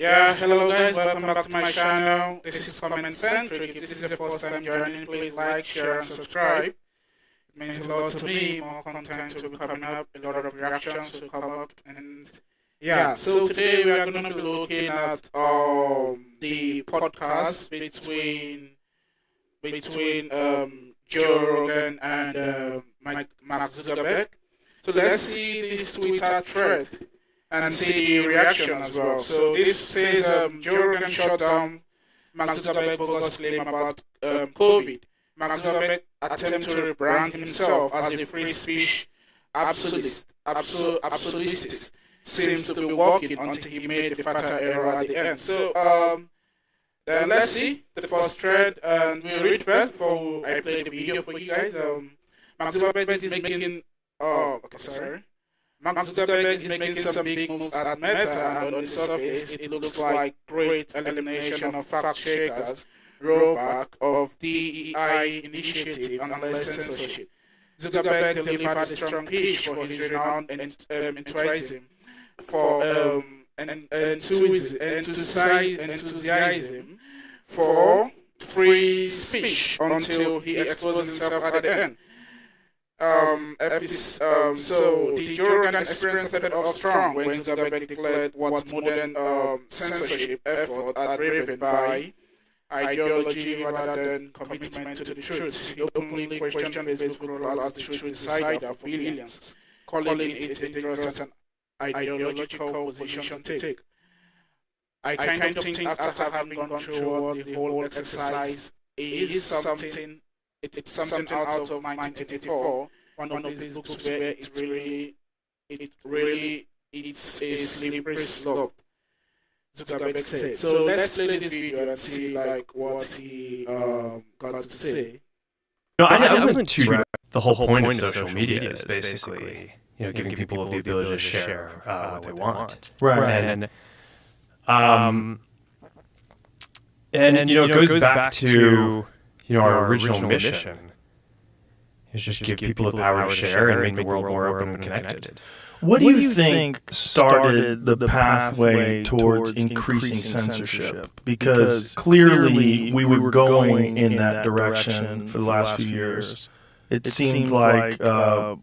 Yeah, hello guys, welcome back to my channel. This is Comment Centric. If this is the first time joining, please like, share, and subscribe. It means a lot to me. More content will be coming up, a lot of reactions will come up, and yeah. So today we are going to be looking at the podcast between Joe Rogan and Mark Zuckerberg. So let's see this Twitter thread and see the reaction as well. So this says Joe Rogan shut down Mark Zuckerberg bogus claim about COVID. Mark Zuckerberg attempt to rebrand himself as a free speech absolutist seems to be working until he made the fatal error at the end. So then let's see the first thread, and we'll read first before I play the video for you guys. Mark Zuckerberg is making Mark Zuckerberg is making some big moves at Meta, and on the surface, it looks like great elimination of fact-checkers, rollback of DEI initiative, and less censorship. Zuckerberg delivered a strong pitch for his renowned enthusiasm for free speech until he exposed himself at the end. So the Joe Rogan experience started off strong when Zuckerberg declared what modern censorship efforts are driven by ideology rather than commitment to the truth. He openly questioned Facebook role as the truth decider for billions, calling it a dangerous and ideological position to take. I kind of think after having gone through what the whole exercise is something. It's something out of 1984, one of these books where it's a slippery slope, Zuckerberg said. So let's play this video and see like what he got to say. No, I wasn't too. The whole point of social media is basically, giving people the ability to share what they want, right? And it goes back to our original mission is just give people the power to share and make the world more open and connected. What do you think started the pathway towards increasing censorship? Because clearly we were going in that direction for the last few years. It seemed like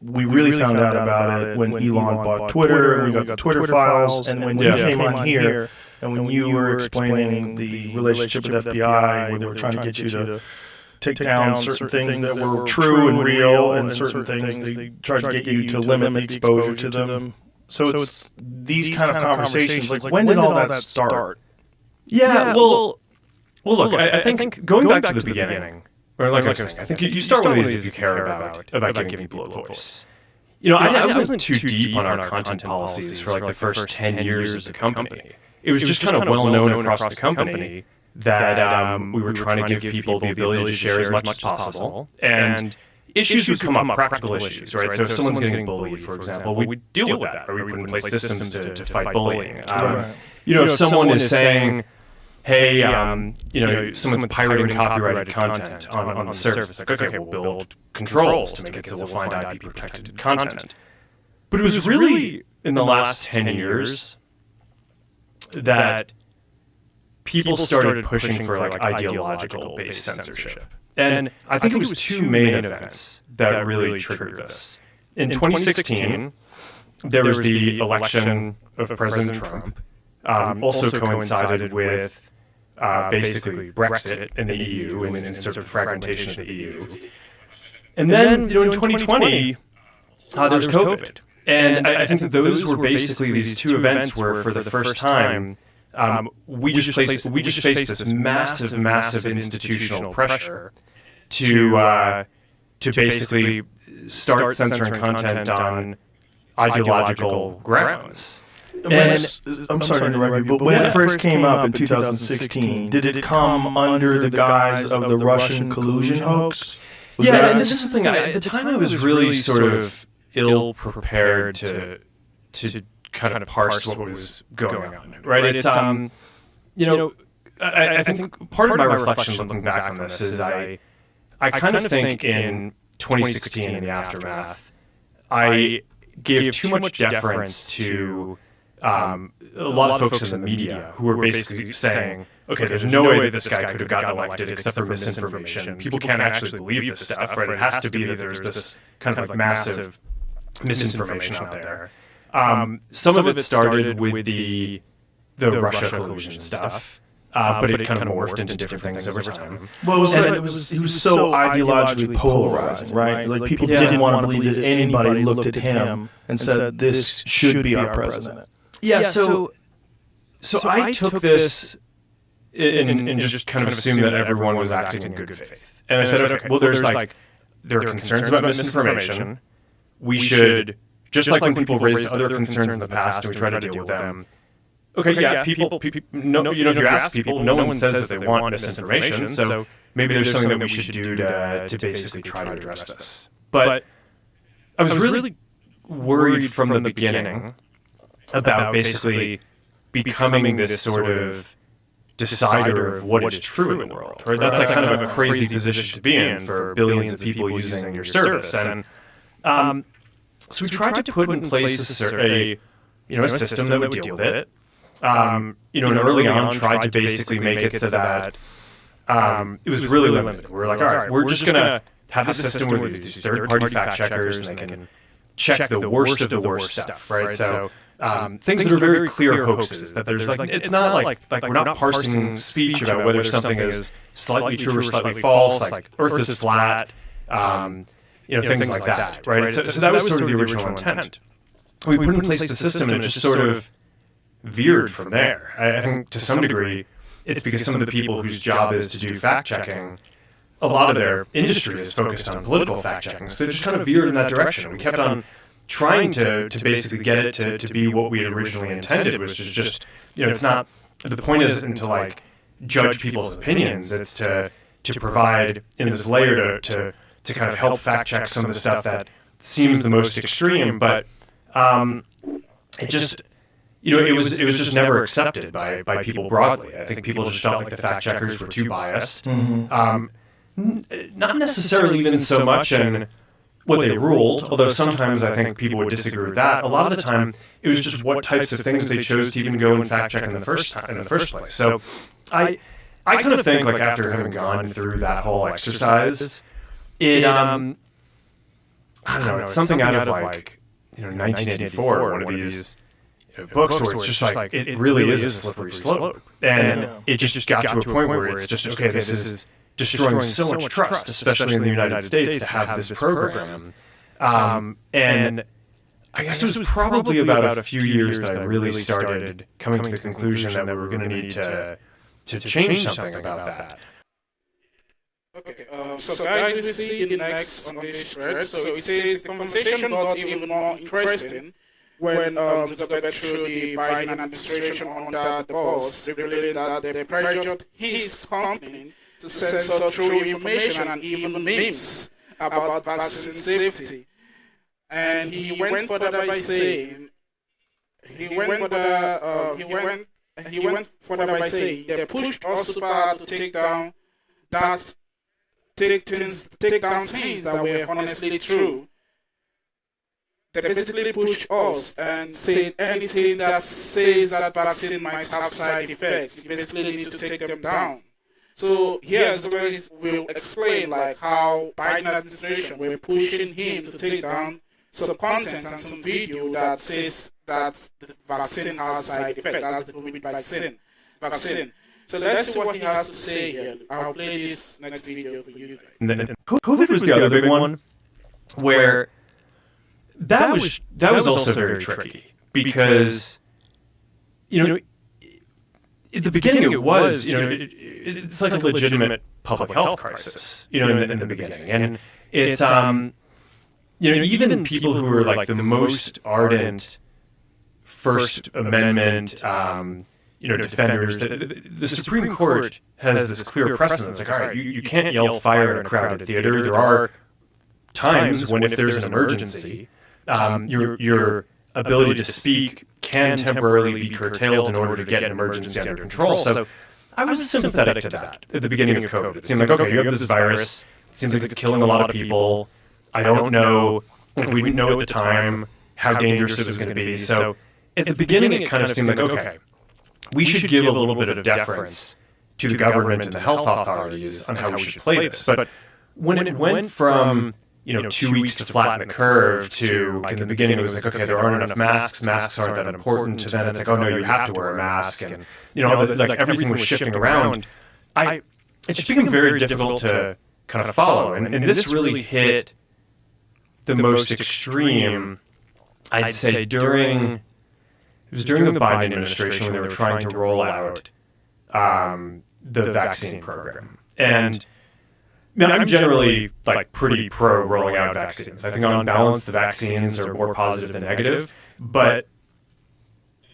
we really found out about it when Elon bought Twitter, and we got the Twitter files, and when you came on here, and when you were explaining the relationship with FBI, where they were trying to get you to take down certain things that were true and real, and certain things they tried to get you to limit the exposure to them. So it's these kind of conversations. Like, when did all that start? Yeah, well, look, I think going back to the beginning, or like I was saying, I think you start with these you care about giving people a voice. I wasn't too deep on our content policies for like the first 10 years of the company. It was just kind of well known across the company that we were trying to give people the ability to share as much as possible, and issues would come up, practical issues, right? So if someone's getting bullied, for example, we deal with that, or we put in place systems to fight bullying. If someone is saying, hey, someone's pirating copyrighted content on the service, it's like, okay, we'll build controls to make it so we'll find IP-protected content. But it was really in the last 10 years that people started pushing for like ideological-based censorship. And I think it was two main events that really triggered this. In 2016, there was the election of President Trump, also coincided with basically Brexit in the EU and sort of fragmentation of the EU. And then, in 2020, there's COVID. And I think that those were basically these two events where, for the first time, we just faced this massive institutional pressure to basically start censoring content on ideological grounds. I'm sorry to interrupt you, but when it first came up in 2016, did it come under the guise of the Russian collusion hoax? And this is the thing. At the time, I was really sort of ill-prepared to kind of parse what was going on, right? It's I think part of my reflection looking back on this is I kind of think in 2016 in the aftermath, I gave too much deference to a lot of folks in the media who are basically saying, okay, there's no way that this guy could have gotten elected except for misinformation. People can't actually believe this stuff, right? It has to be that there's this kind of like massive misinformation out there. Some of it started with the Russia collusion stuff, but it kind of morphed into different things over time. Well, it was so ideologically polarizing, right? Like people didn't want to believe that anybody looked at him and said, "This should be our president." Yeah. So I took this and just kind of assumed that everyone was acting in good faith, and I said, okay, well, there are concerns about misinformation. We should, just like when people raised other concerns in the past and we try to deal with them. Okay, yeah, people no, if you ask people, no one says that they want misinformation, so maybe there's something that we should do to basically try to address this. But I was really worried from the beginning about basically becoming this sort of decider of what is true in the world, right? That's like kind of a crazy position to be in for billions of people using your service. And so we tried to put in place a system that would deal with it. And early on tried to basically make it so that it was really limited. We were like, all right, we're just going to have a system where we use these third-party fact checkers and they can check the worst of the worst stuff, right? So things that are very clear hoaxes, that there's like, it's not like we're not parsing speech about whether something is slightly true or slightly false, like Earth is flat, things like that, right? So that was sort of the original intent. We put in place the system and it just sort of veered from there. I think to some degree, it's because some of the people whose job is to do fact-checking, a lot of their industry is focused on political fact-checking, so they just kind of veered in that direction. We kept on trying to basically get it to be what we had originally intended, which is just, it's not, the point isn't to like judge people's opinions, it's to provide in this layer to kind of help fact-check some of the stuff that seems the most extreme, but it just, it was just never accepted by people broadly. I think people just felt like the fact checkers were too biased. Mm-hmm. Not necessarily even so much in what they ruled, although sometimes I think people would disagree with that. A lot of the time, it was just what types of things they chose to even go and fact check in the first place. So I kind of think like after having gone through that whole exercise, it I don't know, it's something out of like 1984, one of these books where it's just like it really is a slippery slope, and it just got to a point where it's just okay, this is destroying so much trust, especially in the United States, to have this program. And I guess it was probably about a few years that I really started coming to the conclusion that we were going to need to change something about that. Okay, so guys, we see the next on this thread. So it says the conversation got even more interesting when Zuckerberg threw the Biden administration under the bus, revealing that they pressured his company to censor true information and even memes about vaccine safety. And he went further by saying, they pushed us super hard to take down things that were honestly true. They basically pushed us and said anything that says that vaccine might have side effects, you basically need to take them down. So here Zuckerberg will explain like how Biden administration were pushing him to take down some content and some video that says that the vaccine has side effects, that's the COVID vaccine. So let's see what he has to say here. I'll play this next video for you guys. And then COVID was the other big one, where that was also very tricky because, at the beginning it was, it's like a legitimate public health crisis, in the beginning, and it's even people who are like the most ardent First Amendment, defenders, the Supreme Court has this clear precedent. It's like, all right, you can't yell fire in a crowded theater. There are times when if there's an emergency, your ability to speak can temporarily be curtailed in order to get an emergency under control. So I was sympathetic to that at the beginning of COVID. It seemed like, okay, you have this virus. It seems like it's killing a lot of people. I don't know. We didn't know at the time how dangerous it was going to be. So at the beginning, it kind of seemed like, okay, we should give a little bit of deference to the government and the health authorities on how we should play this. But when it went from 2 weeks to flatten the curve to, like, in the beginning, it was like, okay, there aren't enough masks. Masks aren't that important. To then it's like, oh, no, you have to wear a mask. And, like everything was shifting around. It just became very difficult to kind of follow. And this really hit the most extreme, I'd say, during the Biden administration when they were trying to roll out the vaccine program. And I'm generally like pretty pro rolling out vaccines. I think on balance, the vaccines are more positive than negative. But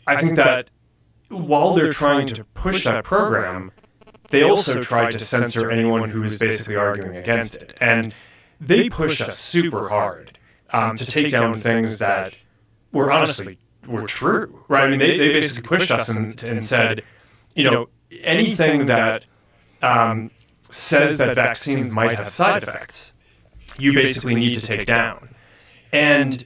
I think that while they're trying to push that program, they also tried to censor anyone who was basically arguing against it. And they pushed us super hard to take down things that were honestly true, right? I mean, they basically pushed us and said, anything that says that vaccines might have side effects, you basically need to take down. And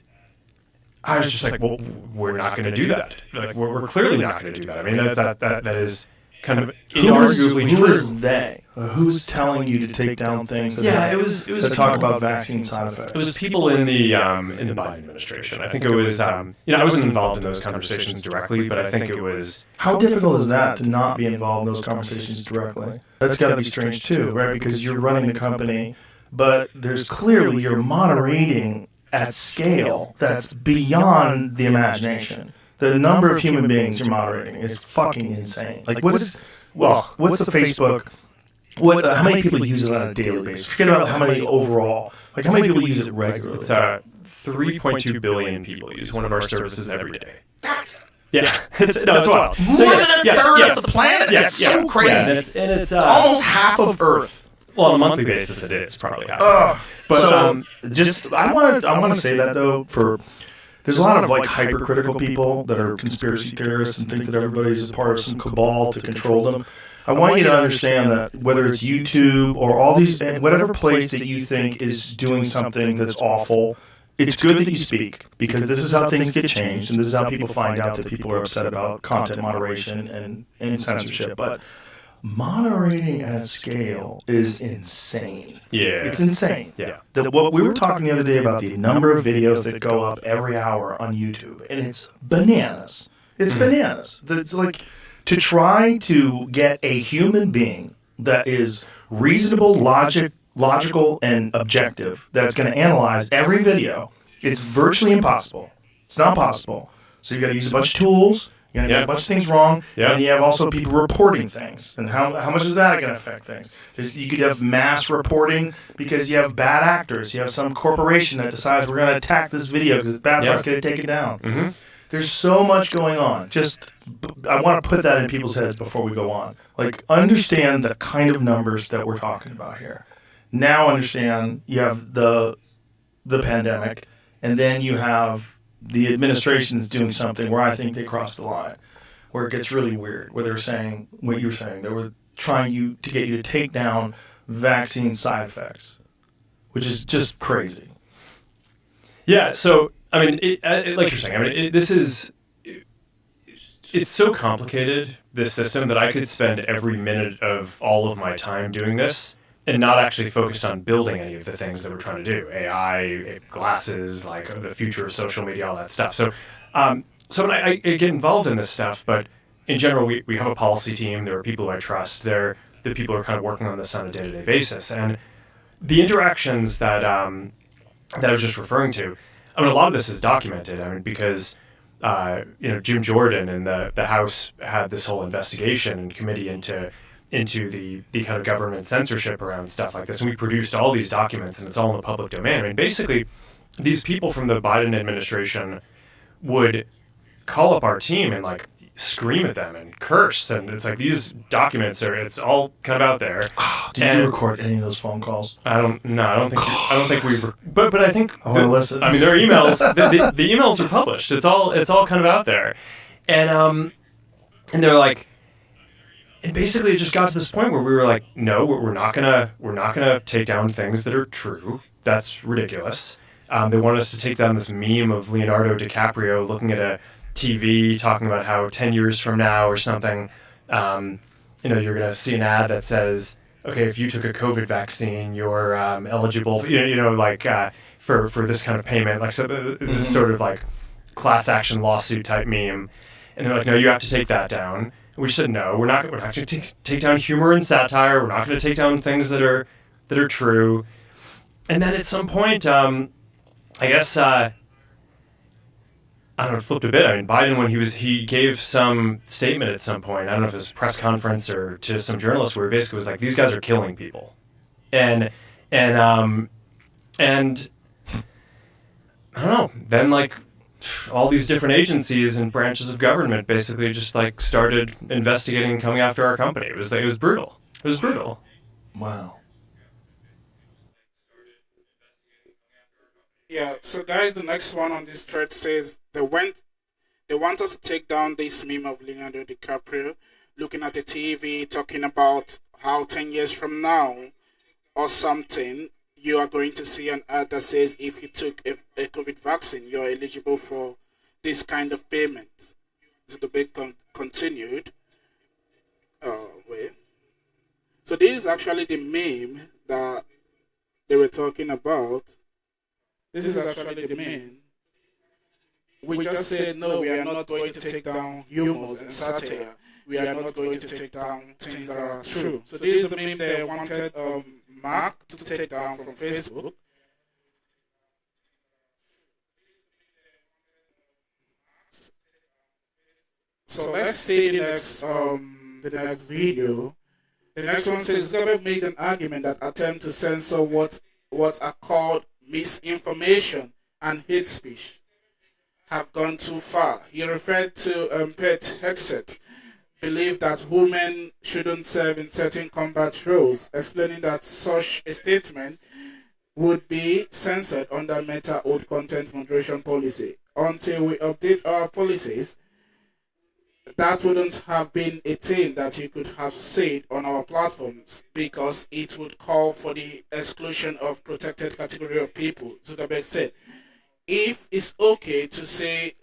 I was just like, well, we're not going to do that. Like, we're clearly not going to do that. I mean, that is kind of inarguably true. Who is they? Who's telling you to take down things that, it was that talk about vaccine side effects? It was people in the Biden administration. I think it was, I wasn't involved in those conversations directly, but I think it was... How difficult is that to not be involved in those conversations directly? That's got to be strange too, right? Because you're running the company, but there's clearly you're moderating at scale that's beyond the imagination. The number of human beings you're moderating is fucking insane. Like, what's the Facebook? How many people use it on a daily basis? Forget about how many overall. Like, how many people use it regularly? It's 3.2 billion people use one of our services every day. It's wild. More than a third of the planet. It's so crazy. And it's almost half of Earth. Well, on a monthly basis, it is probably half. But I want to say that though there's a lot of like hypercritical people that are conspiracy theorists and think that everybody's a part of some cabal to control them. I want you to understand that whether it's YouTube or all these, and whatever place that you think is doing something that's awful, it's good that you speak, because this is how things get changed, and this is how people find out that people are upset about content moderation and censorship. But moderating at scale is insane. Yeah. It's insane. Yeah. What we were talking the other day about the number of videos that go up every hour on YouTube, and it's bananas. It's bananas. It's like to try to get a human being that is reasonable, logical, and objective, that's going to analyze every video. It's virtually impossible. It's not possible. So you've got to use a bunch of tools. You're going to get a bunch of things wrong, and you have also people reporting things. And how much is that going to affect things? You could have mass reporting because you have bad actors. You have some corporation that decides we're going to attack this video because it's bad for us to take it down. Mm-hmm. There's so much going on. I want to put that in people's heads before we go on. Like, understand the kind of numbers that we're talking about here. Now understand you have the pandemic, and then you have the administration's doing something where I think they crossed the line, where it gets really weird, where they're saying what you're saying. They were trying to get you to take down vaccine side effects, which is just crazy. Yeah, so, I mean, like you're saying, I mean, it's so complicated, this system, that I could spend every minute of all of my time doing this and not actually focused on building any of the things that we're trying to do. AI, glasses, like the future of social media, all that stuff. So when I get involved in this stuff, but in general, we have a policy team. There are people who I trust. They're the people who are kind of working on this on a day-to-day basis. And the interactions that I was just referring to, I mean, a lot of this is documented. I mean, because Jim Jordan and the House had this whole investigation and committee into the kind of government censorship around stuff like this. And we produced all these documents, and it's all in the public domain. I mean, basically, these people from the Biden administration would call up our team and, like, scream at them and curse. And it's like, these documents it's all kind of out there. Did you record any of those phone calls? I don't think we but I think I want to listen. I mean, there are emails. the emails are published. It's all kind of out there. And they're like, and basically it just got to this point where we were like, no, we're not gonna take down things that are true. That's ridiculous. They want us to take down this meme of Leonardo DiCaprio looking at a TV talking about how 10 years from now or something, you're going to see an ad that says, okay, if you took a COVID vaccine, you're eligible, for this kind of payment, like this sort of like class action lawsuit type meme. And they're like, no, you have to take that down. And we just said, no, we're not going to take down humor and satire. We're not going to take down things that are true. And then at some point, I guess, I don't know, it flipped a bit. I mean, Biden, when he gave some statement at some point, I don't know if it was a press conference or to some journalists, where he basically was like, these guys are killing people. And I don't know, then like all these different agencies and branches of government basically just like started investigating and coming after our company. It was brutal. It was brutal. Wow. Yeah, so guys, the next one on this thread says they want us to take down this meme of Leonardo DiCaprio looking at the TV talking about how 10 years from now or something you are going to see an ad that says if you took a COVID vaccine you're eligible for this kind of payment. So the debate continued. Wait. So this is actually the meme that they were talking about. This is actually the main. We just said, no, we are not going to take down humors and satire. We are not going to take down things that are true. So this is the meme they wanted Mark to take down from Facebook. So let's see the next video. The next one says Zuckerberg made an argument that attempt to censor what are called misinformation and hate speech have gone too far. He referred to Pete Hegseth, believed that women shouldn't serve in certain combat roles, explaining that such a statement would be censored under Meta old content moderation policy. Until we update our policies, that wouldn't have been a thing that you could have said on our platforms because it would call for the exclusion of protected category of people. Zuckerberg said, if it's okay to say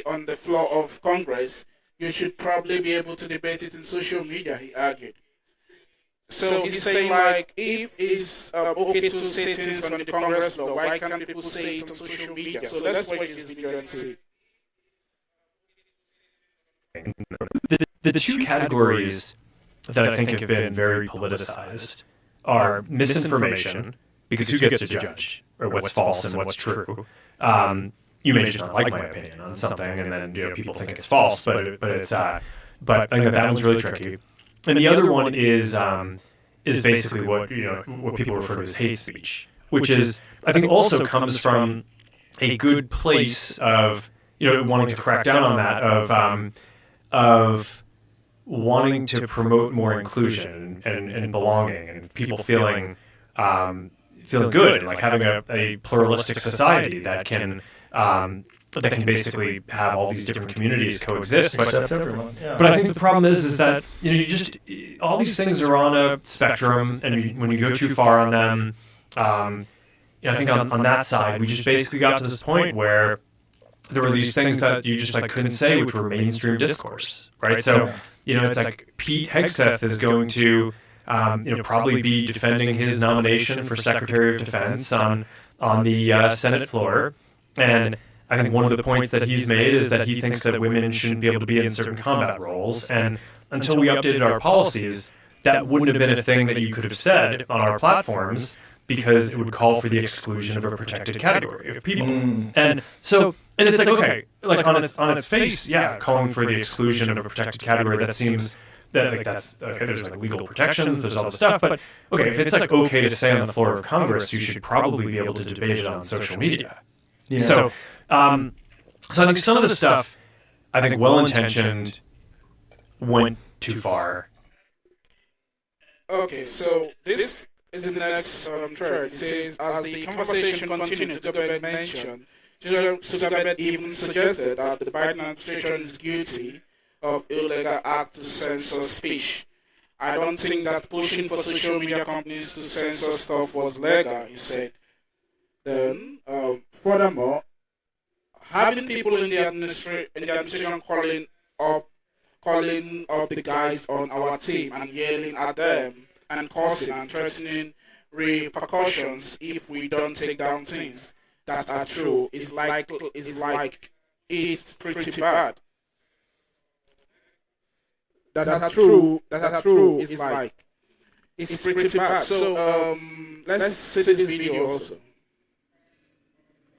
on the floor of Congress, you should probably be able to debate it in social media, he argued. So he's saying like, if it's okay to say things on the Congress floor, why can't people say it on social media? So let's watch this video and see. The two categories that I think have been very politicized are misinformation, because who gets to judge or what's false and what's true? You may just not like my opinion on something, and then people think it's false, but I think that one's really tricky. And the other one is basically what people refer to as hate speech, which is I think also comes from a good place of wanting to crack down on that of wanting to promote more inclusion and belonging and people feeling good and like having a pluralistic society that can basically have all these different communities coexist. Accept everyone. Yeah. But I think the problem is that you just all these things are on a spectrum, and when you go too far on them, I think on that side we just basically got to this point where there were these things that you just like couldn't say, which were mainstream discourse, right? So it's like Pete Hegseth is going to probably be defending his nomination for Secretary of Defense on the Senate floor, and I think one of the points that he's made is that he thinks that women shouldn't be able to be in certain combat roles, and until we updated our policies, that wouldn't have been a thing that you could have said on our platforms, because it would call for the exclusion of a protected category of people. And it's like, okay, like on its face, yeah, calling for the exclusion of a protected category, that seems that like that's okay, there's like legal protections, there's all this stuff, but okay, if it's like okay to say on the floor of Congress, you should probably be able to debate it on social media. Yeah. So I think some of the stuff, I think well-intentioned, went too far. Okay, so this is the next thread. It says, as the conversation continued, Zuckerberg mentioned, Zuckerberg even suggested that the Biden administration is guilty of illegal act to censor speech. I don't think that pushing for social media companies to censor stuff was legal, he said. Then, furthermore, having having people in the administration calling up the guys on our team and yelling at them and causing and threatening repercussions if we don't take down things that are true is like it's pretty bad. That are true is like it's pretty bad. So let's see this video also.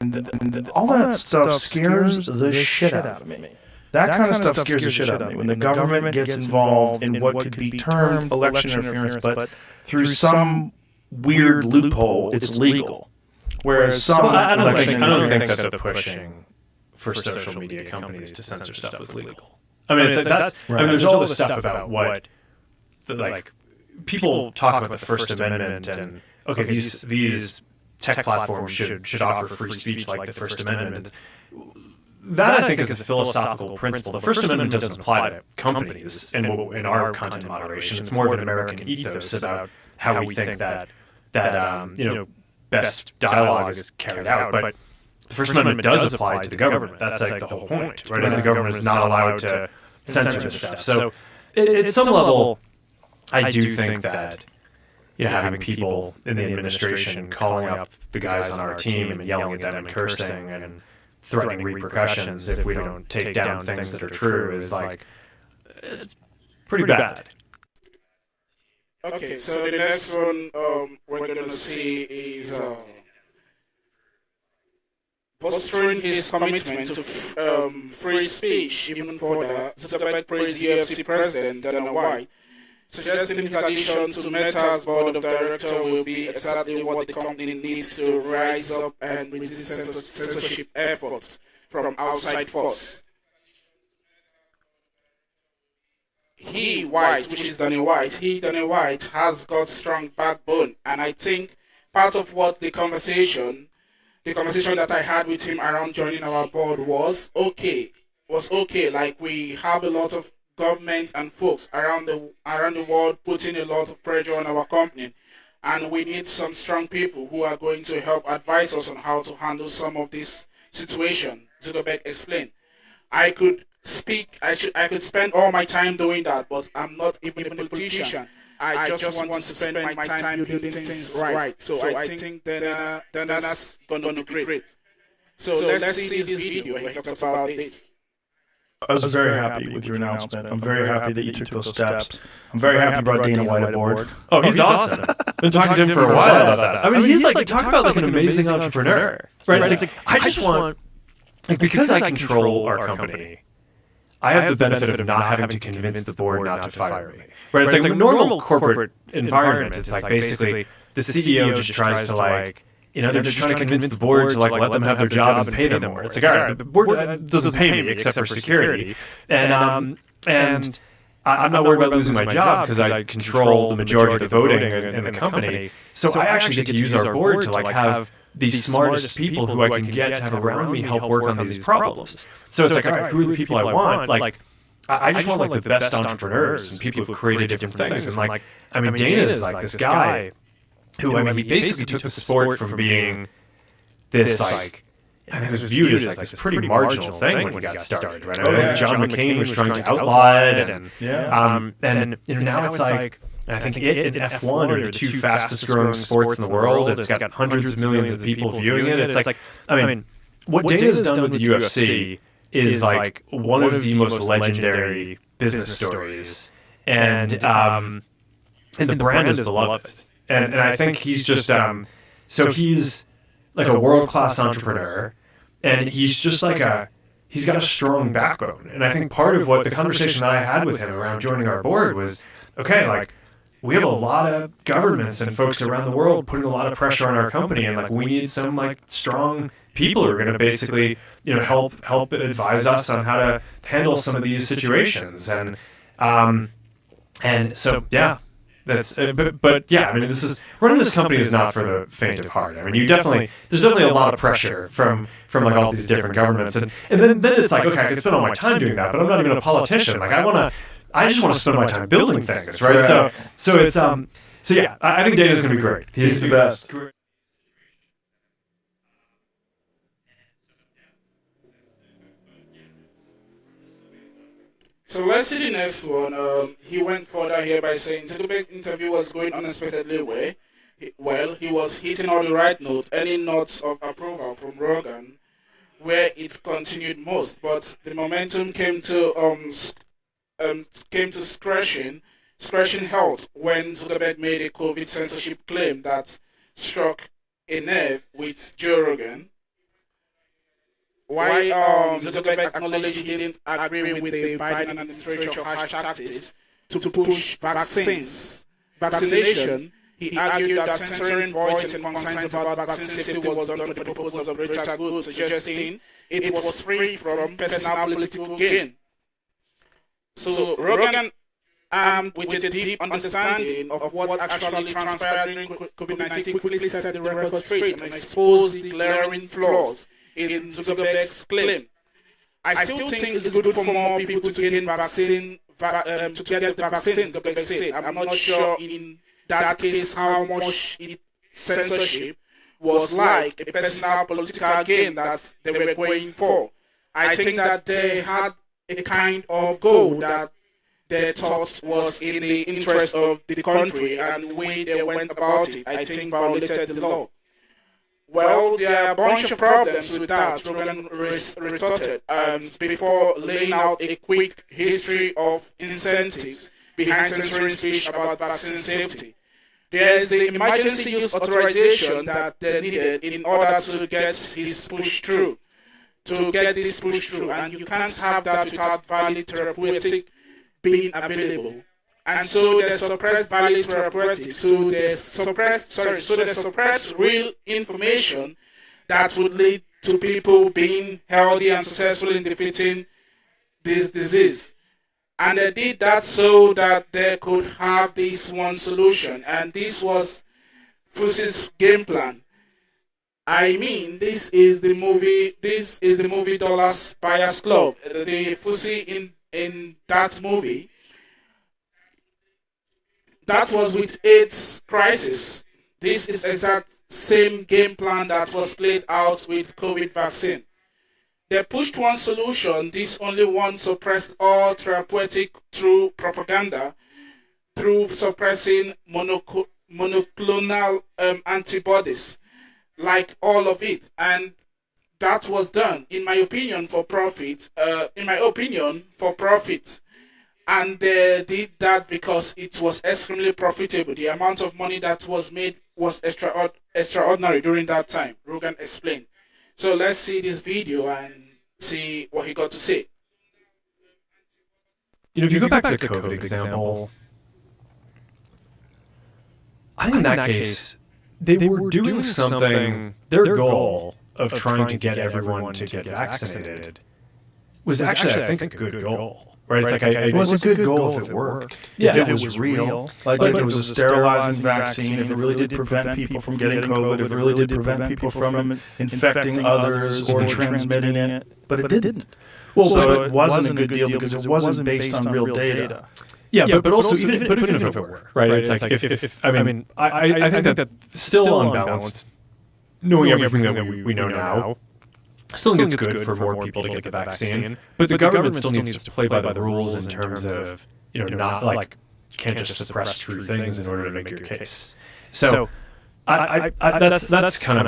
And all that stuff scares the shit out of me. That kind of stuff scares the shit out of me. When the government gets involved in what could be termed election interference, but through some weird loophole, it's legal. Whereas some I don't election think that the pushing for social media companies to censor stuff was legal. I mean, it's that's. I mean, there's all this stuff about what, like, people talk about the First Amendment and okay, these tech platforms should offer free speech like the First Amendment. That I think is a philosophical principle. The First Amendment doesn't apply to companies in our content moderation. It's more of an American ethos about how we think that best dialogue is carried out. But the First Amendment does apply to the government. That's like the whole point, right? Is the government is not allowed to censor this stuff. So at some level, I do think that having people in the administration calling up the guys on our team and yelling at them and cursing and threatening repercussions if we don't take down things that are true is like, it's pretty bad. Okay, so the next one we're going to see is bolstering his commitment to free speech. Even further, Zuckerberg praised UFC President Dana White, suggesting his addition to Meta's board of directors will be exactly what the company needs to rise up and resist censorship efforts from outside force. Dana White, has got strong backbone, and I think part of what the conversation that I had with him around joining our board was okay. Like, we have a lot of government and folks around the world putting a lot of pressure on our company, and we need some strong people who are going to help advise us on how to handle some of this situation. Zuckerberg explained. I could spend all my time doing that, but I'm not even a politician. I just want to spend my time building things right. So I think Dana's gonna be great. So let's see this video where he talks about this. I was very happy with your announcement. I'm very happy that you took those steps. I'm very happy you brought Dana White aboard. Oh, he's awesome. Been talking to him for a while about that. I mean, he's like, talk about like an amazing entrepreneur. Right? It's like, I just want, like, because I control our company, I have the benefit of not having to convince the board not to fire me. Right? It's like a normal corporate environment. It's like basically the CEO just tries to like, they're just trying to convince the board to like let them have their job and pay them more. It's like, all right, the board doesn't pay me except for security, and I'm not worried about losing my job because I control the majority of the voting in the company. So I actually get to use our board to like have the smartest people who I can get to have around me help work on these problems. So it's like, all right, who are the people I want? Like, I just want like the best entrepreneurs and people who've created different things. And like, I mean, Dana is like this guy who, I mean, he basically took the sport from being this, like, I think it was viewed as like this pretty marginal thing when he got started, right? I think John McCain was trying to outlaw it, and now it's like, I think in F1 are the two fastest growing sports in the world. It's got hundreds of millions of people viewing it. It's like, I mean, what Dana's done with the UFC is like one of the most legendary business stories, and the brand is beloved. And I think he's just so he's like a world-class entrepreneur, and he's just like he's got a strong backbone. And I think part of what the conversation that I had with him around joining our board was, okay, like, we have a lot of governments and folks around the world putting a lot of pressure on our company, and like we need some like strong people who are going to basically help advise us on how to handle some of these situations. And so yeah. That's but yeah, I mean, running this company is not for the faint of heart. I mean, there's definitely a lot of pressure from like all these different governments, and then it's like, okay, I can spend all my time doing that, but I'm not even a politician. Like, I just want to spend my time building things, right? So it's so yeah, I think Dana's gonna be great. He's the best. So let's see the next one. He went further here by saying Zuckerberg's interview was going unexpectedly well. He was hitting all the right notes, any notes of approval from Rogan, where it continued most. But the momentum came to scratching health when Zuckerberg made a COVID censorship claim that struck a nerve with Joe Rogan. Why Zuckerberg acknowledged he didn't agree with the Biden administration harsh tactics to push vaccination. He argued that censoring voices and concerns about vaccine safety was done for the purpose of greater good, suggesting it was free from personal political gain. So Rogan, with a deep understanding of what actually transpired during COVID-19, quickly set the record straight and exposed the glaring flaws in Zuckerberg's claim. I still think it's good for more people to get vaccine, to get the vaccine, Zuckerberg said. I'm not sure in that case how much censorship was like a personal political gain that they were going for. I think that they had a kind of goal that they thought was in the interest of the country, and the way they went about it, I think, violated the law. Well, there are a bunch of problems with that, Rogan retorted, before laying out a quick history of incentives behind censoring speech about vaccine safety. There is the emergency use authorization that they needed in order to get this pushed through, and you can't have that without valid therapeutic being available. And so they suppressed valid therapeutics, so they suppressed real information that would lead to people being healthy and successful in defeating this disease. And they did that so that they could have this one solution, and this was Fusi's game plan. I mean, this is the movie Dollars Buyers Club. The Fusi in that movie, that was with AIDS crisis. This is exact same game plan that was played out with COVID vaccine. They pushed one solution. This only one suppressed all therapeutic through propaganda, through suppressing monoclonal antibodies, like all of it. And that was done, in my opinion, for profit. And they did that because it was extremely profitable. The amount of money that was made was extraordinary during that time, Rogan explained. So let's see this video and see what he got to say. If you go back to the COVID example, I think in that case, they were doing something, their goal of trying to get everyone to get vaccinated was actually, I think, a good goal. Right? It's like it was a good goal if it worked. Yeah, if it was real. Like if it was a sterilizing vaccine, if it really did prevent people from getting COVID, if it really did prevent people from infecting others or transmitting it. But it didn't. Well, so it wasn't a good deal because it wasn't based on real data. Yeah, but also even if it were, right? It's like if I think that still on balance, knowing everything that we know now, I still think it's good for more people to get the vaccine, but the government still needs to play by the rules in terms of, not like, you can't just suppress true things in order to make your case. So that's kind of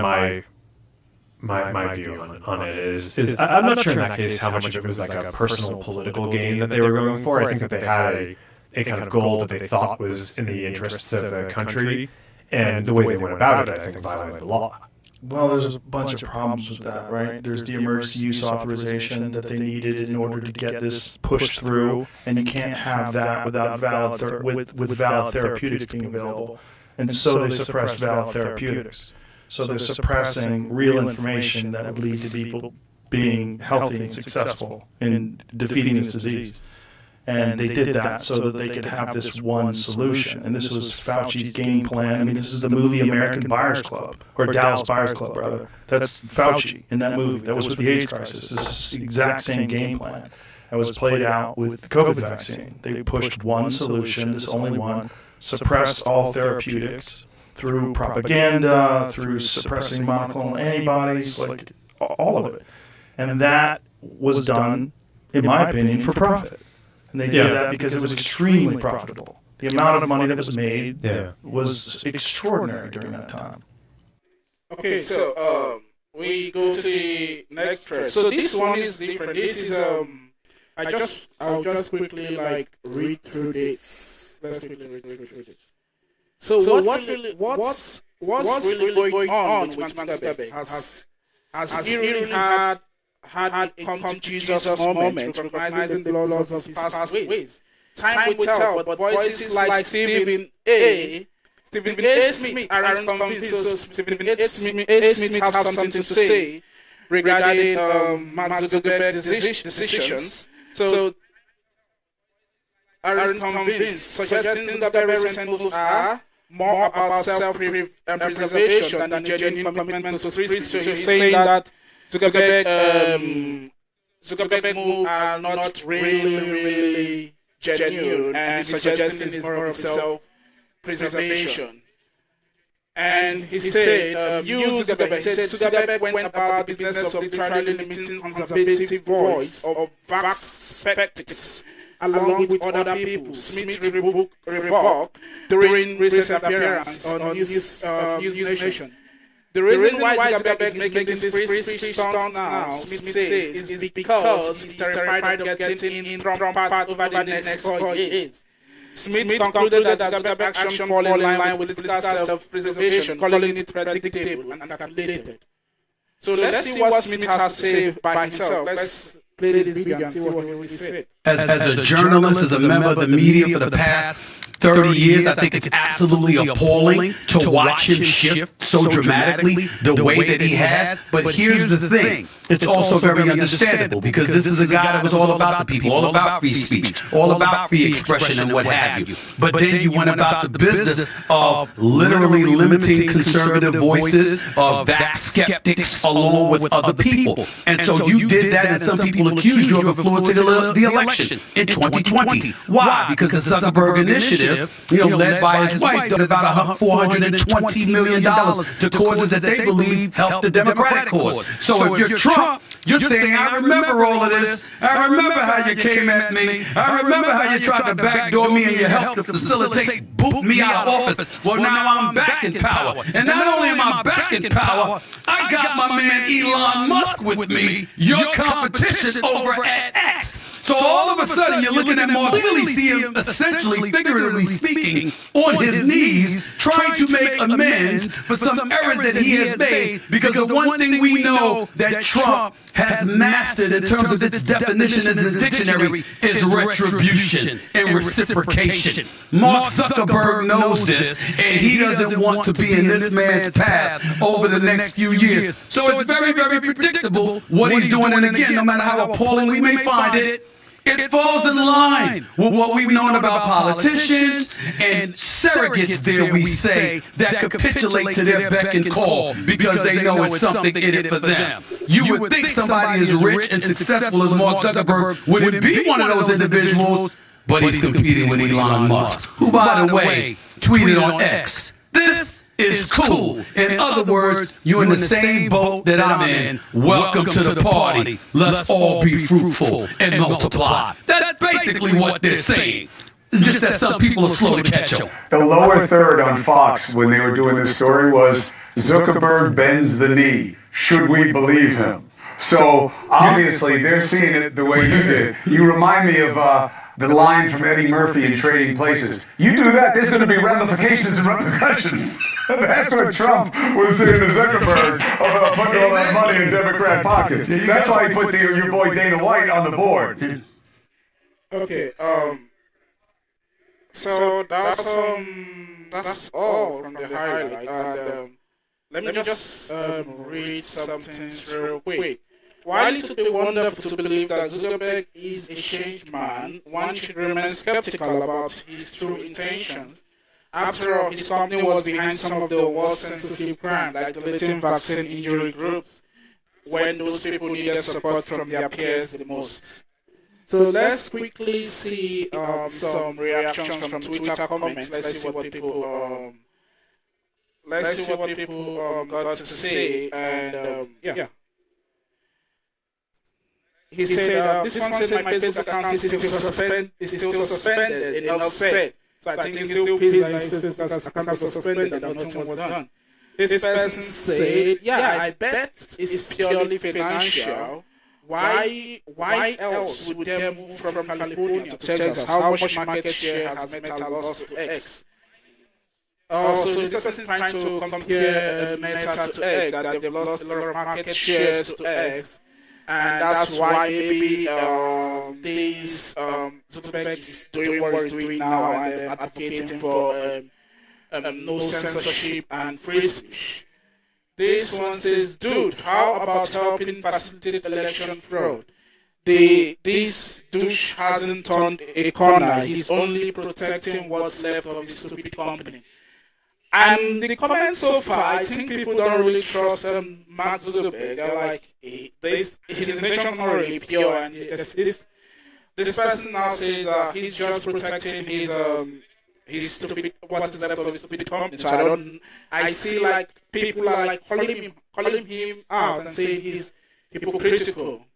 my view on it is I'm not sure in that case how much of it was like a personal political gain that they were going for. I think that they had a kind of goal that they thought was in the interests of the country, and the way they went about it, I think, violated the law. Well, there's a bunch of problems with that, right? There's the emergency use authorization that they needed in order to get this pushed through, and you can't have that without with valid therapeutics being available. And so they suppressed valid therapeutics. So they're suppressing real information that would lead to people being healthy and successful in defeating this disease. And they did that so that they could have this one solution. And this was Fauci's game plan. I mean, this is the movie American Buyers Club, or Dallas Buyers Club, rather. That's Fauci in that movie. That was with the AIDS crisis. This is the exact same game plan that was played out with the COVID vaccine. They pushed one solution, this only one, suppressed all therapeutics through propaganda, through suppressing monoclonal antibodies, like all of it. And that was done, in my opinion, for profit. And they did that because it was extremely profitable. The amount of money that was made was extraordinary during that time. Okay, so we go to the next thread. So this one is different. This is I'll just quickly read through this. Let's quickly read through this. So what's really going on with Zuckerberg? Has he really had a come to Jesus moment, recognizing the laws of his past ways? Time will tell, but voices like Stephen A. Smith aren't convinced. So Stephen A. Smith have something to say regarding Mark Zuckerberg's decisions. So aren't convinced, suggesting Zuckerberg's recent moves are more about self-preservation than a genuine commitment to free speech. So he's saying that Zuckerberg moves are not really genuine, and he's suggesting it's more of self-preservation. And he said, Zuckerberg went about the business of literally limiting conservative voice of vast skeptics, along with other people. Smith rebuked during recent appearance on News Nation. The reason why Zuckerberg is making this free speech stunt now, Smith says, is because he's terrified of getting in Trump parts over the next 4 years. Smith concluded that Zuckerberg's action fall in line with political self-preservation, calling it predictable and calculated. So let's see what Smith has to say by himself. Let's play this video and see what he will say. As a journalist, as a member of the media for the past 30 years, I think it's absolutely appalling to watch him shift so dramatically the way that he has. But here's the thing. It's also very understandable because this is a guy that was all about the people, all about free speech, all about free expression and what have you. But then you went about the business of literally limiting conservative voices, of that skeptics along with other people. And so you did that, and some people accused you of influencing the election in 2020. Why? Because the Zuckerberg initiative, led by his wife, did about $420 million to causes that they believe helped the Democratic cause. So if you're Trump, you're saying, I remember all of this. I remember how you came at me. I remember how you tried to backdoor me and you helped to facilitate boot me out of office. Well, now I'm back in power. And not only am I back in power, I got my man Elon Musk with me, your competition over at X. So all of a sudden, you're looking at Mark, clearly see him essentially, figuratively speaking, on his knees, trying to make amends for some errors that he has made, because the one thing we know that Trump has mastered in terms of its definition in the dictionary is retribution and reciprocation. Mark Zuckerberg knows this, and he doesn't want to be in this man's path over the next few years. So it's very, very predictable what he's doing, and again, no matter how appalling we may find it, it falls in line with what we've known about politicians and surrogates, dare we say, that capitulate to their beck and call because they know it's something in it for them. You would think somebody as rich and successful as Mark Zuckerberg wouldn't be one of those individuals, but he's competing with Elon Musk, who, by the way, tweeted on X, "This is cool." In other words, you're in the same boat that I'm in. Welcome to the party. Let's all be fruitful and multiply. That's basically what they're saying. It's just that some people are slow to catch up. The lower third on Fox when they were doing this story was Zuckerberg bends the knee. Should we believe him? So obviously they're seeing it the way you did. You remind me of the line from Eddie Murphy in Trading Places. You do that, there's going to be ramifications and repercussions. That's what Trump was saying to Zuckerberg about putting all that money in Democrat pockets. That's why he put your boy Dana White on the board. Okay, so that's all from the highlight. And let me just read something real quick. While it would be wonderful to believe that Zuckerberg is a changed man, one should remain skeptical about his true intentions. After all, his company was behind some of the worst censorship crimes, like deleting vaccine injury groups, when those people needed support from their peers the most. So let's quickly see some reactions from Twitter comments. Let's see what people got to say, and yeah. he said, this one said my Facebook account is still suspended. Enough said. So I think he still feels that his Facebook account was suspended and nothing was done. This person said, yeah, I bet it's purely financial. Why else would they move from California to Texas? How much market share has Meta lost to X? So this person is trying to compare Meta to X, that they've lost a lot of market shares to X. And that's why maybe this Zuckerberg is doing what he's doing now and advocating for no censorship and free speech. This one says, dude, how about helping facilitate election fraud? This douche hasn't turned a corner. He's only protecting what's left of his stupid company. And the comments so far, I think people don't really trust Mark Zuckerberg. They're like, his intentions are really pure, and this person now says that he's just protecting his stupid, what's left of his stupid company. So I see like people are like calling him out and saying he's hypocritical.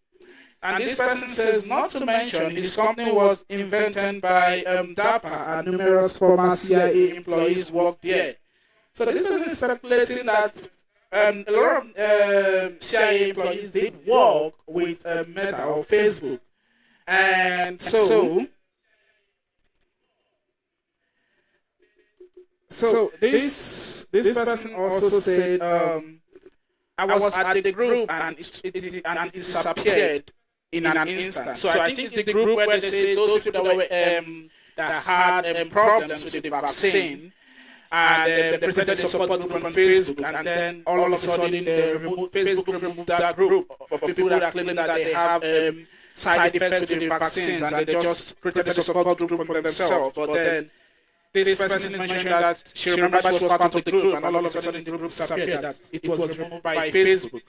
And this person says, not to mention, his company was invented by DARPA, and numerous former CIA employees worked there. So this person is speculating that a lot of CIA employees did work with Meta or Facebook. And so this person also said, I was at the group and it disappeared in an instant. So I think it's the group where they say those people that had problems with the vaccine, and they presented a support group on Facebook, and then all of a sudden Facebook removed that group of people that claim that they have side effects with the vaccines, and they just created a support group for themselves. But then this person is mentioning that she remembers she was part of the group, and all of a sudden the group disappeared, that it was removed by Facebook.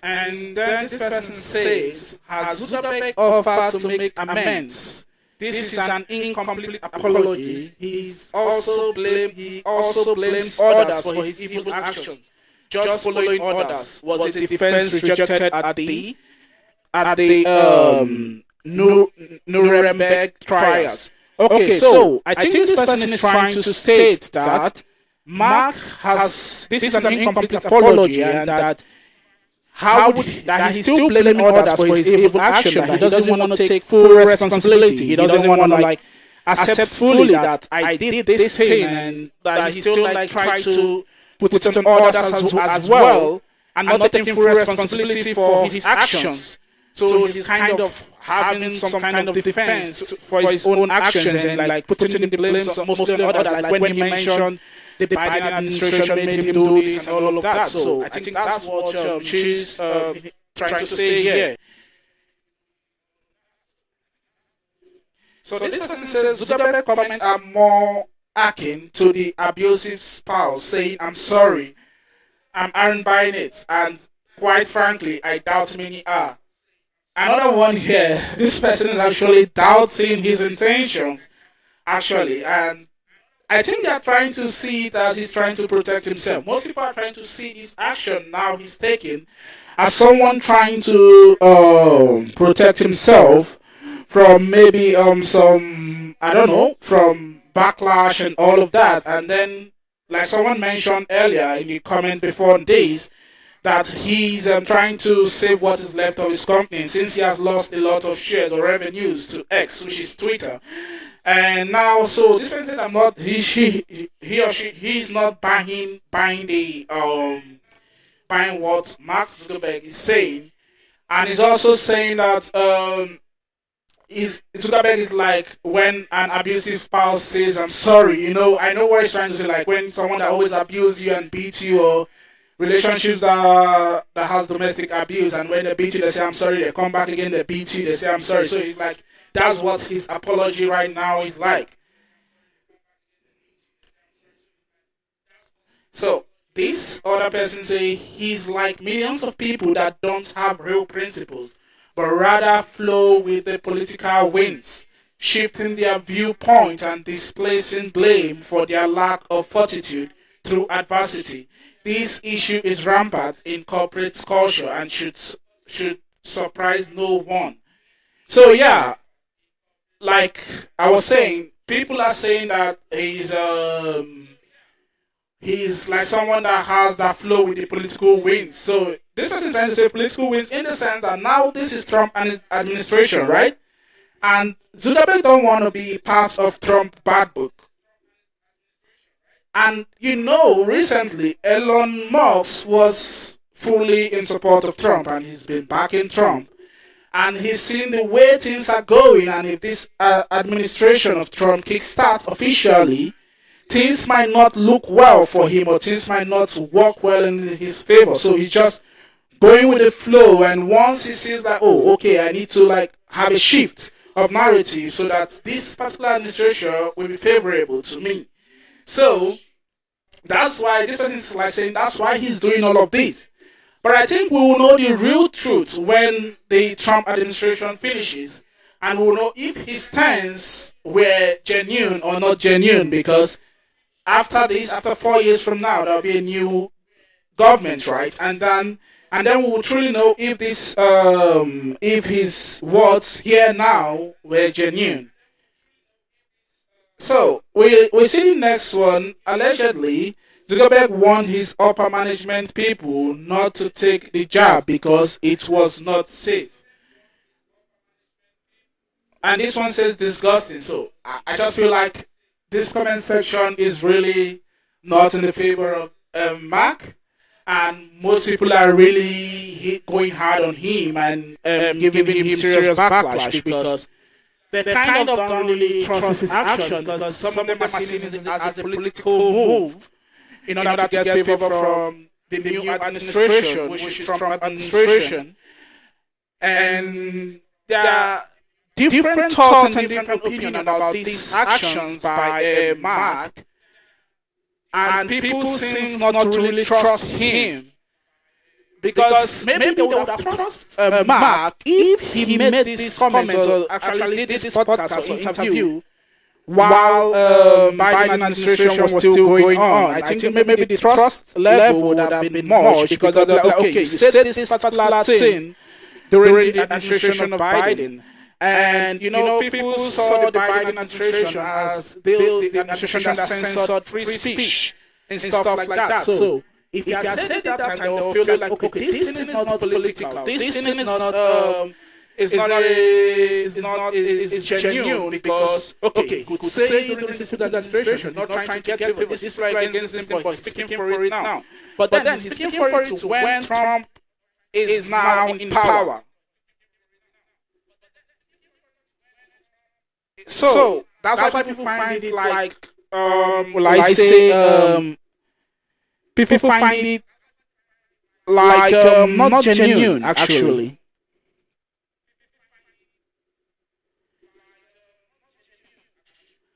And then this person says, has Zuckerberg offered to make amends? This is an incomplete apology. He also blames others for his evil actions. Just following orders was a defense rejected at the Nuremberg trials. Okay, so I think this person is trying to state that this is an incomplete apology, and that he's still blaming others for his evil action, that he doesn't want to take full responsibility. He doesn't want to accept fully that I did this thing, and that he still try to put it on others as well, and not taking full responsibility for his actions. So he's kind of having some kind of defense for his own actions, and putting the blame mostly on others, like when he mentioned the Biden administration made him do this and all of that. So I think that's what she's trying to say here. So this person says Zuckerberg's comments are more akin to the abusive spouse saying, I'm sorry, I aren't buying it, and quite frankly, I doubt many are. Another one here, this person is actually doubting his intentions, actually, and I think they're trying to see it as he's trying to protect himself. Most people are trying to see this action now he's taking as someone trying to protect himself from maybe from backlash and all of that. And then, like someone mentioned earlier in the comment before days, that he's trying to save what is left of his company since he has lost a lot of shares or revenues to X, which is Twitter. And now, so this person said, he's not buying what Mark Zuckerberg is saying, and he's also saying that Zuckerberg is like when an abusive spouse says, "I'm sorry." I know what he's trying to say, like when someone that always abuses you and beats you, or relationships that has domestic abuse, and when they beat you, they say, "I'm sorry." They come back again, they beat you, they say, "I'm sorry." So he's like, that's what his apology right now is like. So this other person say he's like millions of people that don't have real principles, but rather flow with the political winds, shifting their viewpoint and displacing blame for their lack of fortitude through adversity. This issue is rampant in corporate culture and should surprise no one. So yeah, like I was saying, people are saying that he's like someone that has that flow with the political wins. So this person is trying to say political wins in the sense that now this is Trump and his administration, right? And Zuckerberg don't want to be part of Trump bad book. And recently Elon Musk was fully in support of Trump and he's been backing Trump. And he's seen the way things are going, and if this administration of Trump kickstarts officially, things might not look well for him, or things might not work well in his favor. So he's just going with the flow, and once he sees that, oh, okay, I need to like have a shift of narrative so that this particular administration will be favorable to me. So that's why this person is like saying that's why he's doing all of this. But I think we will know the real truth when the Trump administration finishes, and we'll know if his stance were genuine or not genuine, because after 4 years from now, there'll be a new government, right? And then we will truly know if if his words here now were genuine. So we see the next one. Allegedly, Zuckerberg warned his upper management people not to take the job because it was not safe. And this one says disgusting. So I just feel like this comment section is really not in the favor of Mark, and most people are really going hard on him and giving him serious backlash because they kind of don't really trust his action, because some of them are seeing it as a political move in order to get favor from the new administration, which is Trump administration. And there are different thoughts and different opinions about these actions by Mark, and people seem not to really trust him, because maybe they would have trusted Mark if he made this comment or actually did this podcast or interview while Biden administration was still going on. I think maybe the trust level would have been much, because they're like, okay, you said this particular thing during the administration of Biden. And people saw the Biden administration as the administration that censored free speech and stuff like that. So if you had said it that time, they will feel like, okay, this thing is not political. This thing is genuine, because okay, could say during this administration, not trying to get favor. This is right against this, but speaking for it now. But then he's speaking for it when Trump is now in power. So that's why people find it like, people find it like not genuine, actually.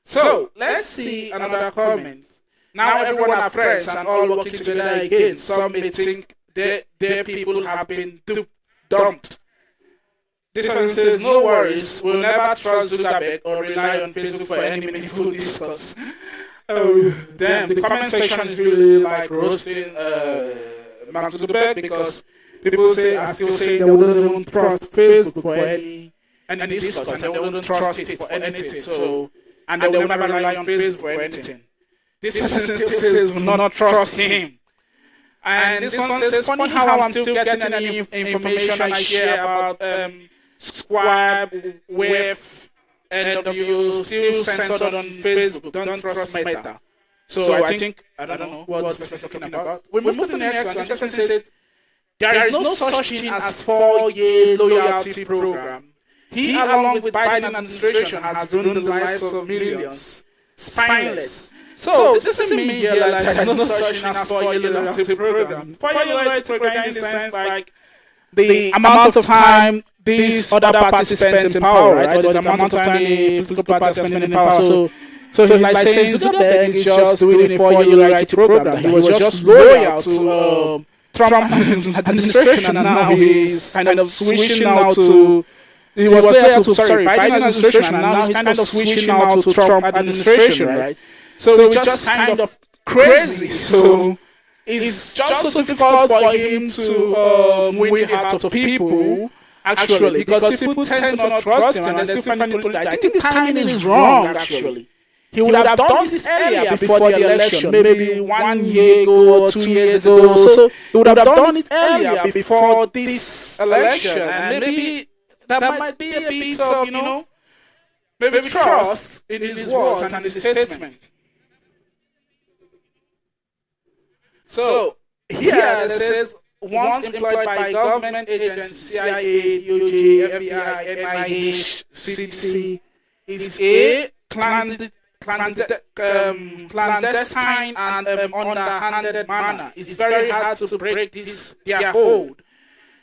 So let's see another comment. Now everyone are friends and all working together again. Some may think their people have been dumped. This one says, no worries, we'll never trust Zuckerberg or rely on Facebook for any meaningful discourse. Oh, damn, the comment section is really like roasting Mark Zuckerberg, because people are still saying they wouldn't trust Facebook for any discourse, and they wouldn't trust it for anything. So, and they will never rely on Facebook for anything. This person still says will not trust him. And this one says, funny how I'm still getting any information I share about Squab, Wave, NW, still censored on Facebook. Don't trust Meta. So I think, I don't know what this person is talking about. We move to the next one. This person said, there is no such thing as 4-year loyalty program. He, along with Biden administration, has ruined the lives of millions. Spineless. So this doesn't mean here like there's no such thing as 4-year loyalty program. 4-year loyalty program in the sense like the amount of time these other parties spend in power, right? Or the amount of time the political parties spend in power. So he's like saying Zuckerberg is just doing a 4-year loyalty program. He was just loyal to Trump administration, and now he's kind of switching now to. He was loyal to Biden administration, and now he's kind of switching now to Trump administration, right? So it's just kind of crazy. So it's just so difficult for him to win the hearts of people, actually, because people tend to not trust him and they still find it political. I think the timing is wrong, actually. He would have done this earlier before the election, maybe 1 year ago or 2 years ago. So he would have done it earlier before this election, and maybe that might be a bit of, maybe trust in his words and his statement. So here it says, once employed by government agencies, CIA, DOJ, FBI, NIH, CDC, is a clandestine and underhanded manner. It's very hard to break their hold.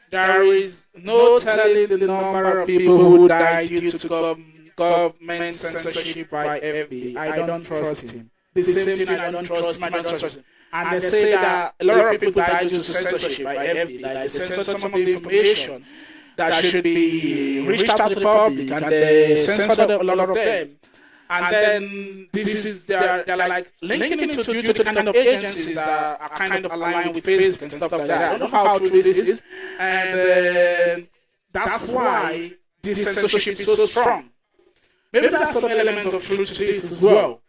There is no telling the number of people who died due to government censorship by FBI. I don't trust him. The same thing, I don't trust him. And they say that a lot of people died due to censorship by FBI. They censored some of the information that should be reached out to the public, and they censored a lot of them. And then they're like linking it due to the kind of agencies that are kind of aligned with Facebook and stuff like that. I don't know how true this is. And that's why this censorship is so strong. Maybe there's some element of truth to this as well.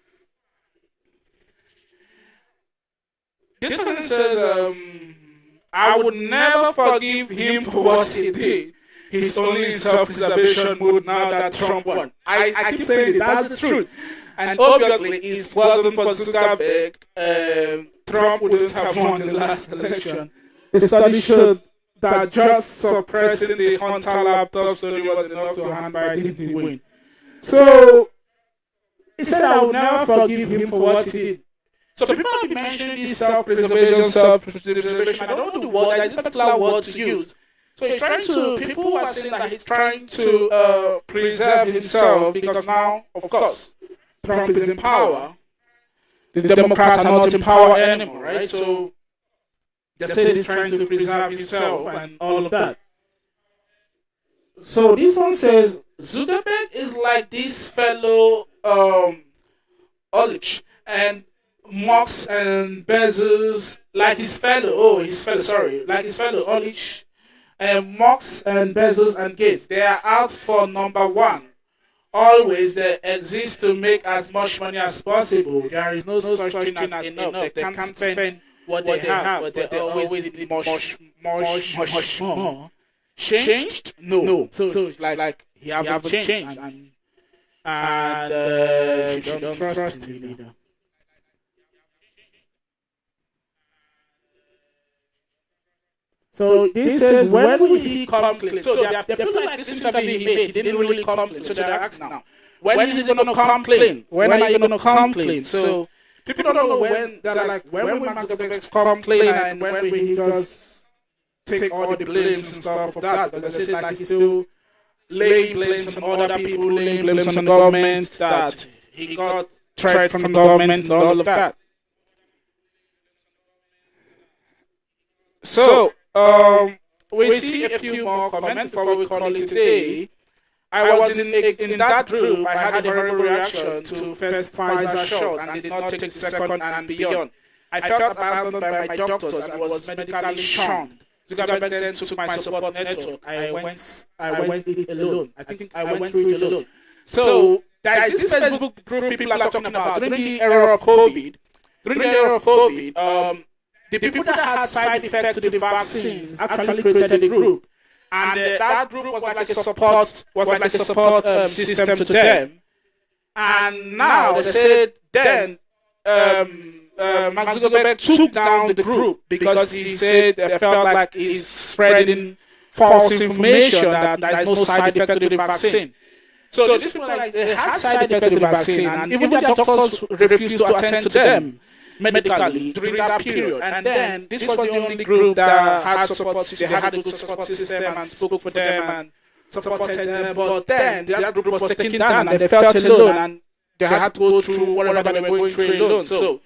This person says, I would never forgive him for what he did. He's only in self-preservation mode now that Trump won. I keep saying it, that's the truth. And obviously, if it wasn't for Zuckerberg, Trump wouldn't have won the last election. The study showed that just suppressing the Hunter laptop story was enough to hand Biden win. So, he said, I would never forgive him for what he did. So people have been mentioning this self-preservation. I don't know the word, there's a particular word to use. So he's trying to, people are saying that he's trying to preserve himself because now, of course, Trump is in power. The Democrats are not in power anymore, right? So they say he's trying to preserve himself and all of that. So this one says, Zuckerberg is like this fellow Ulrich, and Marx and Bezos, like his fellow Ulrich, and Marx and Bezos and Gates, they are out for number one. Always they exist to make as much money as possible. There is no such thing as enough. They can't spend what they have, but they always need much more. Changed? No. So it's like he haven't changed, and you don't trust him either. So this says, when will he come clean? So they feel like this interview he made, he didn't really come clean. So they're asking now, when is he going to come clean? When are you going to come clean? So people don't know when. They're like, when will Mark Zuckerberg come clean, and when will he just take all the blames and stuff of that? Because they say like he's still laying blames on other people, laying blames on the government, that he got threat from the government and all of that. So we see a few more comments before we call it today. I was in that group. I had a horrible reaction to first Pfizer shot and did not take the second and beyond. I felt abandoned by my doctors and was medically shunned. Zuckerberg then took my support network. I went it alone. I think I went through it alone. So there is this Facebook group people are talking about during the era of COVID. The people that had side effects to the vaccines actually created a group, and that group was like a support system to them. And now they said then Mark Zuckerberg took down the group because he said they felt like he's spreading false information that there is no side effect to the vaccine. So these people like they had side effect to the vaccine, and even their doctors refused to attend to them medically during that period. And then this was the only group that had support. They had a good support system and spoke for them and supported them. But then the other group was taken down and they felt alone and they had to go through whatever they were going through alone. So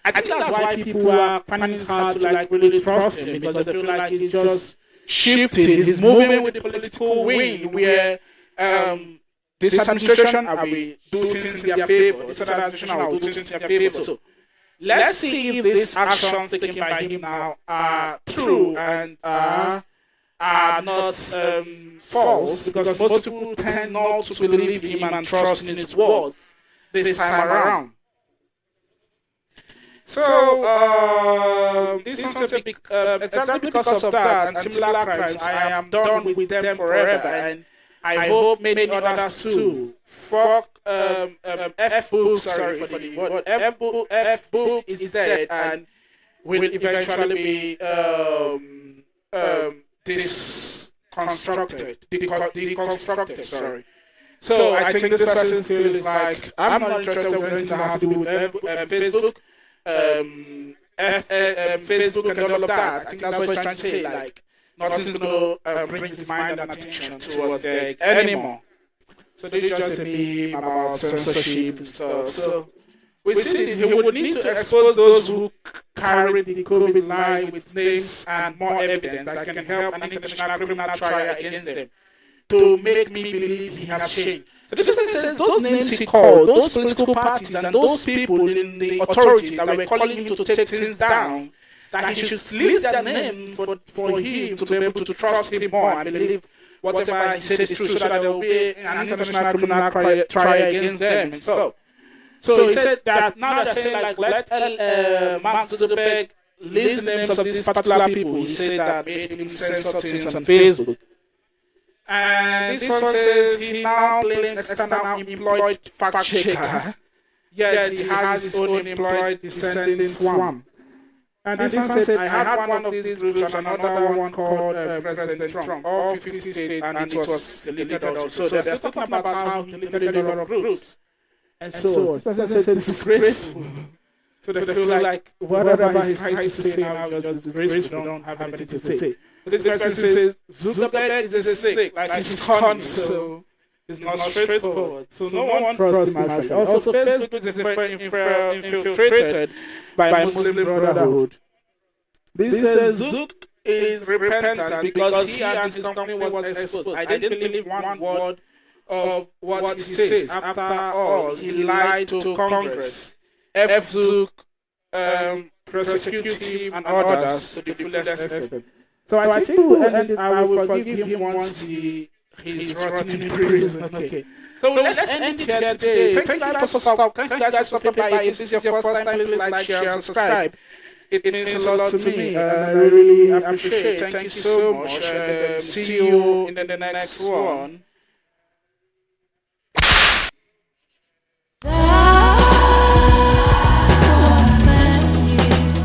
I think that's why people are finding it hard to like really trust him, because they feel like he's just shifting. He's moving with the political wind where this administration will do things in their favor. This administration will do things in their favor. So let's see if these actions taken by him now are true and are are not false, because most people tend not to believe him and trust in his words this time around. So this one's exactly because of that and similar crimes, I am done with them forever, and I hope many others too. Fuck F-book, sorry for the word. F-book is dead and will eventually be deconstructed, sorry. So I think this person still is like, I'm not interested in anything that has to do with Facebook, Facebook and all of that. I think that's what he's trying to say, like, nothing's going to bring his mind and attention towards the anymore. So this is just a meme about censorship and stuff. So we see that he would need to expose those who carry the COVID lie with names and more evidence that can help an international criminal trial against them to make me believe he has changed. So this person says those names he called, those political parties and those people in the authority that were calling him to take things down, that he should list their name for him to be able to trust him more and believe whatever he said is true, so that there will be an international criminal trial against them and stuff. So he said that now they're saying, like, let Mark Zuckerberg list the names of these particular people. He said that made him censor things on Facebook. And this one says he now blames external employed fact checker, yet he has his own employed descending swarm. And this one said, I had one of these groups and another one called President Trump, all 50 states, and it was deleted also. So they're talking about how he deleted a lot of groups. And so on. This person said, this is disgraceful. So they feel like whatever he's trying to say now is just disgraceful. We don't have anything to say. So this person says, Zuckerberg is a snake, like he's cunning, so it's not straightforward. So no one trusts him actually. Also, Facebook is infiltrated by Muslim Brotherhood. This says Zuck is repentant because he and his company was exposed. I didn't believe one word of what he says. After all, he lied to Congress. F-Zuck prosecute him and others to the fullest extent. So I think I will forgive him once he's rotting in prison. Okay. So let's end it here today. Thank you guys for stopping by. If this is your first time, please like, share, and subscribe. It means a lot to me, and I really appreciate it. Thank you so much. See you in the next one.